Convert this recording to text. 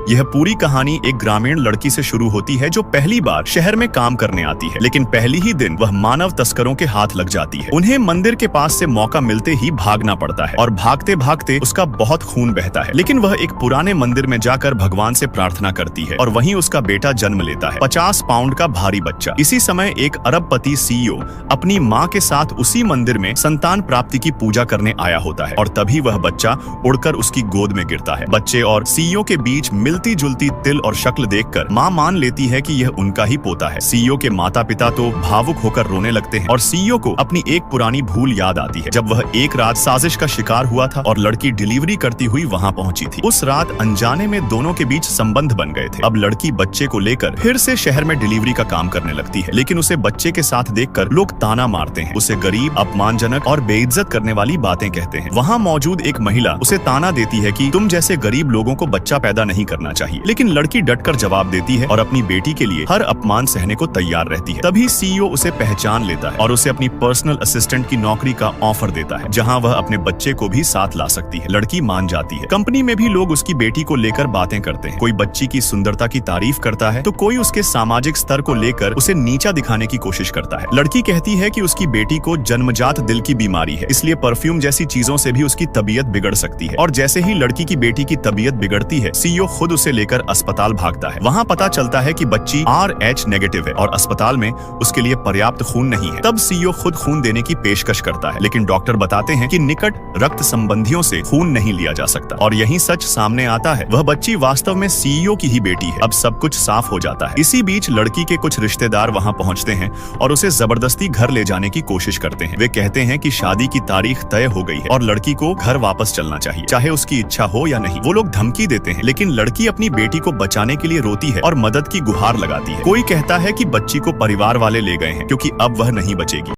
यह पूरी कहानी एक ग्रामीण लड़की से शुरू होती है जो पहली बार शहर में काम करने आती है, लेकिन पहली ही दिन वह मानव तस्करों के हाथ लग जाती है। उन्हें मंदिर के पास से मौका मिलते ही भागना पड़ता है और भागते भागते उसका बहुत खून बहता है, लेकिन वह एक पुराने मंदिर में जाकर भगवान से प्रार्थना करती है और वहीं उसका बेटा जन्म लेता है, 50 पाउंड का भारी बच्चा। इसी समय एक अरबपति सीईओ अपनी माँ के साथ उसी मंदिर में संतान प्राप्ति की पूजा करने आया होता है और तभी वह बच्चा उड़कर उसकी गोद में गिरता है। बच्चे और सीईओ के बीच मिलती जुलती तिल और शक्ल देखकर माँ मान लेती है कि यह उनका ही पोता है। सीईओ के माता पिता तो भावुक होकर रोने लगते हैं और सीईओ को अपनी एक पुरानी भूल याद आती है जब वह एक रात साजिश का शिकार हुआ था और लड़की डिलीवरी करती हुई वहाँ पहुंची थी। उस रात अनजाने में दोनों के बीच संबंध बन गए थे। अब लड़की बच्चे को लेकर फिर से शहर में डिलीवरी का काम करने लगती है, लेकिन उसे बच्चे के साथ देखकर लोग ताना मारते हैं, उसे गरीब, अपमानजनक और बेइज्जत करने वाली बातें कहते हैं। वहाँ मौजूद एक महिला उसे ताना देती है कि तुम जैसे गरीब लोगों को बच्चा पैदा नहीं करना चाहिए, लेकिन लड़की डटकर जवाब देती है और अपनी बेटी के लिए हर अपमान सहने को तैयार रहती है। तभी सीईओ उसे पहचान लेता है और उसे अपनी पर्सनल असिस्टेंट की नौकरी का ऑफर देता है, जहाँ वह अपने बच्चे को भी साथ ला सकती है। लड़की मान जाती है। कंपनी में भी लोग उसकी बेटी को लेकर बातें करते हैं। कोई बच्ची की सुंदरता की तारीफ करता है तो कोई उसके सामाजिक स्तर को लेकर उसे नीचा दिखाने की कोशिश करता है। लड़की कहती है कि उसकी बेटी को जन्मजात दिल की बीमारी है, इसलिए परफ्यूम जैसी चीजों से भी उसकी तबीयत बिगड़ सकती है। और जैसे ही लड़की की बेटी की तबीयत बिगड़ती है, सीईओ खुद उसे लेकर अस्पताल भागता है। वहाँ पता चलता है कि बच्ची RH नेगेटिव है और अस्पताल में उसके लिए पर्याप्त खून नहीं है। तब सीईओ खुद खून देने की पेशकश करता है, लेकिन डॉक्टर बताते हैं कि निकट रक्त संबंधियों से खून नहीं लिया जा सकता और यही सच सामने आता है। वह बच्ची वास्तव में सीईओ की ही बेटी है। अब सब कुछ साफ हो जाता है। इसी बीच लड़की के कुछ रिश्तेदार वहाँ पहुँचते हैं और उसे जबरदस्ती घर ले जाने की कोशिश करते हैं। वे कहते हैं कि शादी की तारीख तय हो गई है और लड़की को घर वापस चलना चाहिए, चाहे उसकी इच्छा हो या नहीं। वो लोग धमकी देते हैं, लेकिन लड़की अपनी बेटी को बचाने के लिए रोती है और मदद की गुहार लगाती है। कोई कहता है कि बच्ची को परिवार वाले ले गए हैं क्योंकि अब वह नहीं बचेगी।